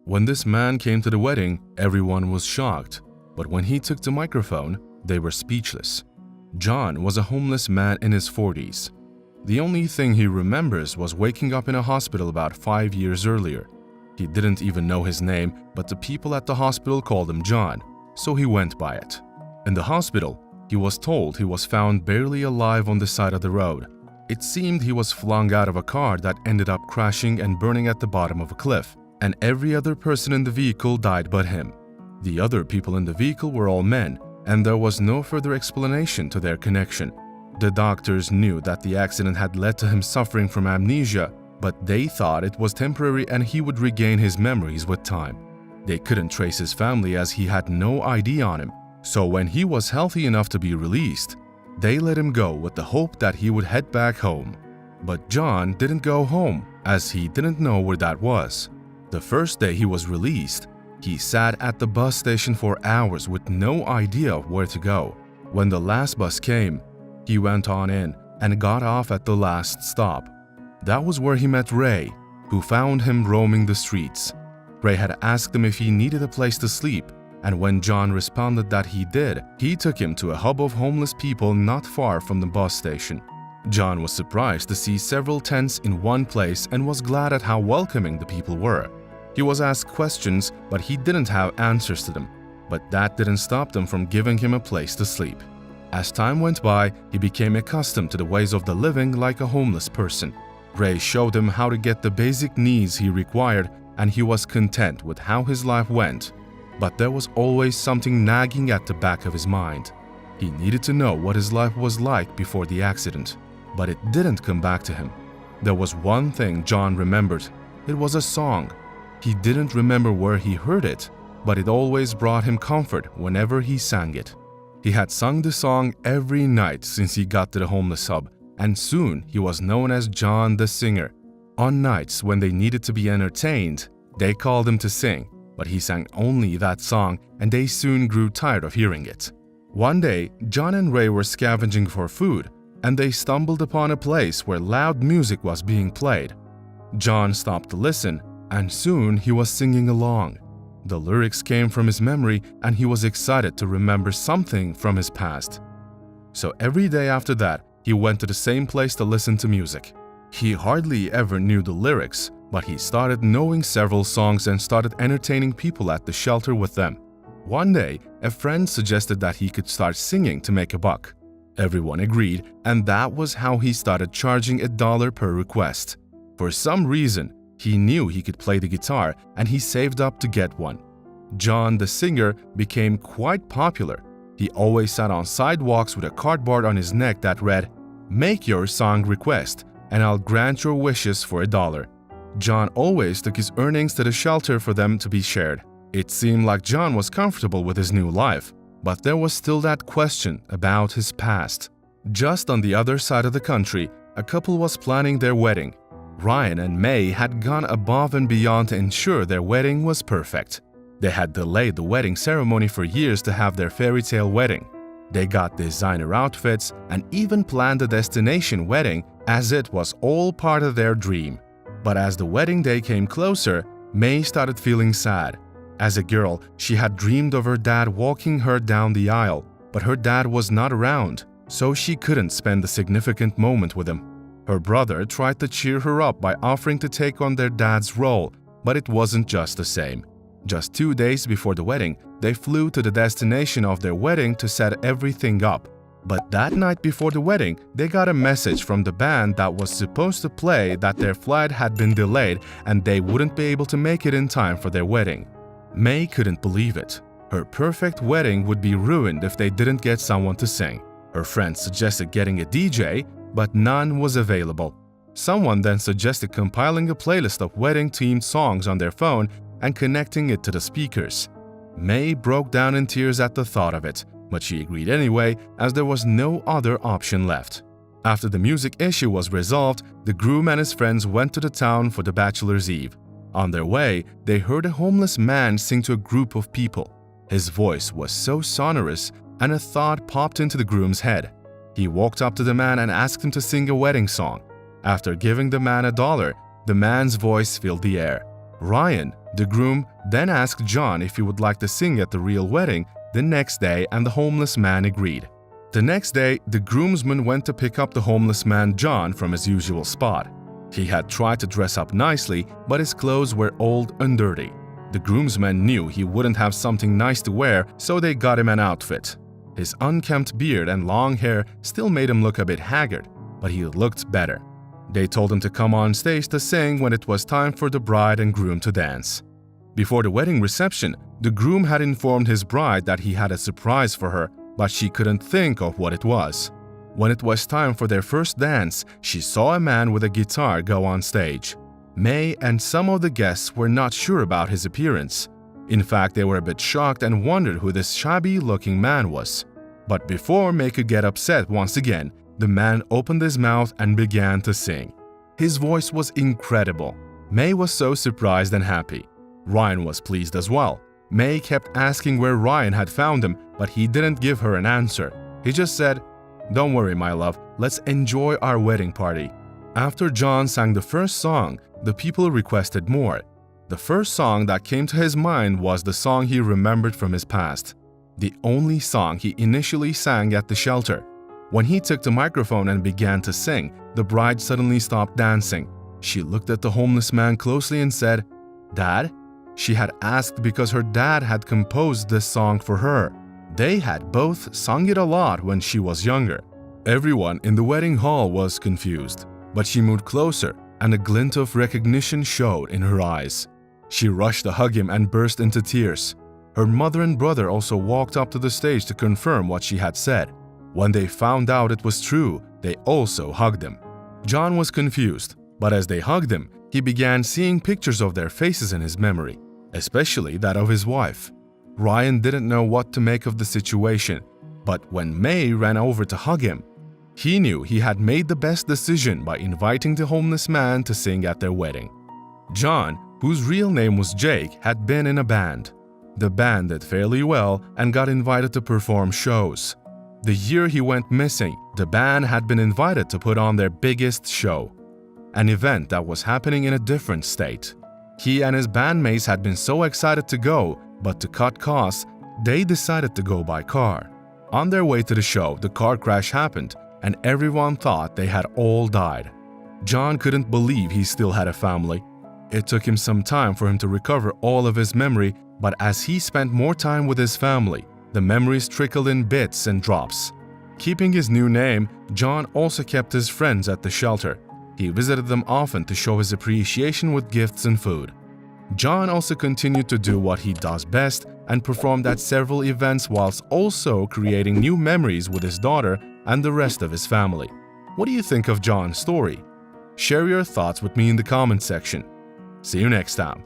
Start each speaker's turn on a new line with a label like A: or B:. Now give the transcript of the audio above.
A: When this man came to the wedding, everyone was shocked, but when he took the microphone, they were speechless. John was a homeless man in his 40s. The only thing he remembers was waking up in a hospital about 5 years earlier. He didn't even know his name, but the people at the hospital called him John, so he went by it. In the hospital, he was told he was found barely alive on the side of the road. It seemed he was flung out of a car that ended up crashing and burning at the bottom of a cliff, and every other person in the vehicle died but him. The other people in the vehicle were all men, and there was no further explanation to their connection. The doctors knew that the accident had led to him suffering from amnesia, but they thought it was temporary and he would regain his memories with time. They couldn't trace his family as he had no ID on him, so when he was healthy enough to be released, they let him go with the hope that he would head back home. But John didn't go home, as he didn't know where that was. The first day he was released, he sat at the bus station for hours with no idea of where to go. When the last bus came, he went on in and got off at the last stop. That was where he met Ray, who found him roaming the streets. Ray had asked him if he needed a place to sleep, and when John responded that he did, he took him to a hub of homeless people not far from the bus station. John was surprised to see several tents in one place and was glad at how welcoming the people were. He was asked questions, but he didn't have answers to them. But that didn't stop them from giving him a place to sleep. As time went by, he became accustomed to the ways of the living like a homeless person. Ray showed him how to get the basic needs he required, and he was content with how his life went. But there was always something nagging at the back of his mind. He needed to know what his life was like before the accident, but it didn't come back to him. There was one thing John remembered. It was a song. He didn't remember where he heard it, but it always brought him comfort whenever he sang it. He had sung the song every night since he got to the homeless hub, and soon he was known as John the Singer. On nights when they needed to be entertained, they called him to sing, but he sang only that song and they soon grew tired of hearing it. One day, John and Ray were scavenging for food, and they stumbled upon a place where loud music was being played. John stopped to listen, and soon he was singing along. The lyrics came from his memory and he was excited to remember something from his past. So every day after that, he went to the same place to listen to music. He hardly ever knew the lyrics, but he started knowing several songs and started entertaining people at the shelter with them. One day, a friend suggested that he could start singing to make a buck. Everyone agreed, and that was how he started charging $1 per request. For some reason, he knew he could play the guitar and he saved up to get one. John the Singer became quite popular. He always sat on sidewalks with a cardboard on his neck that read, "Make your song request, and I'll grant your wishes for $1." John always took his earnings to the shelter for them to be shared. It seemed like John was comfortable with his new life, but there was still that question about his past. Just on the other side of the country, a couple was planning their wedding. Ryan and May had gone above and beyond to ensure their wedding was perfect. They had delayed the wedding ceremony for years to have their fairy tale wedding. They got designer outfits and even planned a destination wedding as it was all part of their dream. But as the wedding day came closer, May started feeling sad. As a girl, she had dreamed of her dad walking her down the aisle, but her dad was not around, so she couldn't spend the significant moment with him. Her brother tried to cheer her up by offering to take on their dad's role, but it wasn't just the same. Just 2 days before the wedding, they flew to the destination of their wedding to set everything up. But that night before the wedding, they got a message from the band that was supposed to play that their flight had been delayed and they wouldn't be able to make it in time for their wedding. May couldn't believe it. Her perfect wedding would be ruined if they didn't get someone to sing. Her friends suggested getting a DJ, but none was available. Someone then suggested compiling a playlist of wedding-themed songs on their phone and connecting it to the speakers. May broke down in tears at the thought of it, but she agreed anyway as there was no other option left. After the music issue was resolved, the groom and his friends went to the town for the bachelor's eve. On their way, they heard a homeless man sing to a group of people. His voice was so sonorous, and a thought popped into the groom's head. He walked up to the man and asked him to sing a wedding song. After giving the man $1, the man's voice filled the air. Ryan, The groom then asked John if he would like to sing at the real wedding the next day, and the homeless man agreed. The next day, the groomsman went to pick up the homeless man John from his usual spot. He had tried to dress up nicely, but his clothes were old and dirty. The groomsmen knew he wouldn't have something nice to wear, so they got him an outfit. His unkempt beard and long hair still made him look a bit haggard, but he looked better. They told him to come on stage to sing when it was time for the bride and groom to dance. Before the wedding reception, the groom had informed his bride that he had a surprise for her, but she couldn't think of what it was. When it was time for their first dance, she saw a man with a guitar go on stage. May and some of the guests were not sure about his appearance. In fact, they were a bit shocked and wondered who this shabby-looking man was. But before May could get upset once again, the man opened his mouth and began to sing. His voice was incredible. May was so surprised and happy. Ryan was pleased as well. May kept asking where Ryan had found him, but he didn't give her an answer. He just said, "Don't worry, my love, let's enjoy our wedding party." After John sang the first song, the people requested more. The first song that came to his mind was the song he remembered from his past, the only song he initially sang at the shelter. When he took the microphone and began to sing, the bride suddenly stopped dancing. She looked at the homeless man closely and said, "Dad?" She had asked because her dad had composed this song for her. They had both sung it a lot when she was younger. Everyone in the wedding hall was confused, but she moved closer and a glint of recognition showed in her eyes. She rushed to hug him and burst into tears. Her mother and brother also walked up to the stage to confirm what she had said. When they found out it was true, they also hugged him. John was confused, but as they hugged him, he began seeing pictures of their faces in his memory, especially that of his wife. Ryan didn't know what to make of the situation, but when May ran over to hug him, he knew he had made the best decision by inviting the homeless man to sing at their wedding. John, whose real name was Jake, had been in a band. The band did fairly well and got invited to perform shows. The year he went missing, the band had been invited to put on their biggest show, an event that was happening in a different state. He and his bandmates had been so excited to go, but to cut costs, they decided to go by car. On their way to the show, the car crash happened, and everyone thought they had all died. John couldn't believe he still had a family. It took him some time for him to recover all of his memory, but as he spent more time with his family, the memories trickled in bits and drops. Keeping his new name, John also kept his friends at the shelter. He visited them often to show his appreciation with gifts and food. John also continued to do what he does best and performed at several events whilst also creating new memories with his daughter and the rest of his family. What do you think of John's story? Share your thoughts with me in the comment section. See you next time.